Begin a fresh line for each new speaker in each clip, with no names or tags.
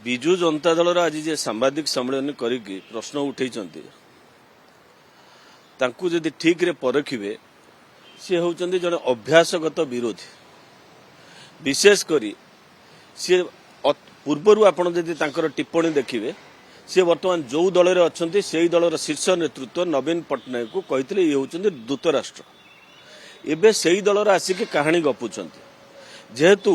विजु जनता दल आज जे सांबादिक सम्मेलन करके प्रश्न उठे जदि ठीक रे परखिबे सी होउचंदी जने अभ्यासगत विरोधी विशेषकर सी पूर्वर आपण जदि तांकर टिप्पणी देखिबे सी वर्तमान जो दल रे अछंती सेही दलर शीर्ष नेतृत्व नवीन पट्टनायक को कहितले ये होउचंदी दूत राष्ट्र एबे सेही दलर आसिके कहानी गपुचंती जेहेतु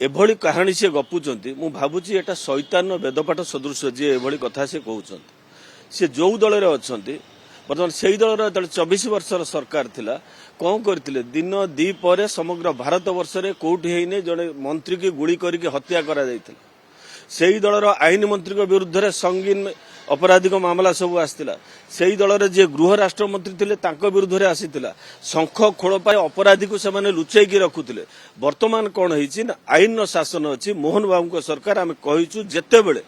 एभली कहानी से गपुचंती मु भाबुची एटा शैतान वेदपाठ सदृश जे एभली कथा से कहउचंती से जो दल रे अछंती वर्तमान सेही दलर 24 वर्षर सरकार थिला कौन करथिले दिन दी परे समग्र भारत वर्ष रे कोठी हेइने जने मंत्री की गुली करके हत्या करा जायथिला सेही दलर आईन मंत्री के विरुद्ध रे संगीन अपराधिक मामला सब आसला सेही दलर जे गृह राष्ट्र मंत्री थिले तांको विरुद्ध रे आसीतिला शंख खोल पाए अपराधी को से माने लुचैकी रखुतिले वर्तमान कोन हेछि ना आईन शासन अछि मोहन बाबू को सरकार आमे कहिछु जेते बेले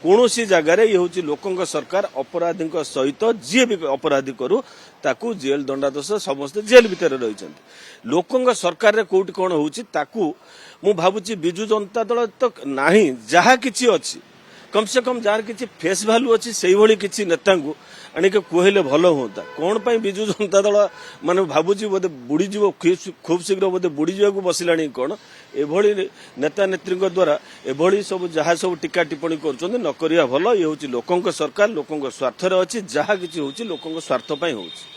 कोनोसी जगह रे ये होछि लोकंक सरकार अपराधी सहित जी भी अपराधी करू ताकू जेल दंडादेश समस्त जेल भितर रहिछन्ति लोकंक सरकार रे कोउट कोन होछि ताकू मु भाबुची बिजु जनता दल तक नाही जहा किछि अछि कम से कम जार किछि फेस वैल्यू अछि सेही भली किछि नेता को अनेक कहले भलो होता कोन पई बिजु जनता दल माने भाबुची बोधे बुड़ी जीव खूब शीघ्र बोधे बुड़ी जीवाकू बसिलाणी कोन एभली नेता नेत्री द्वारा एभली सब जहा सब टीका टिप्पणी करछन्ते न करिया भलो ये होछि लोकंक सरकार लोकंक स्वार्थ रे अछि जहा किछि होछि लोकंक स्वार्थ पई होछि।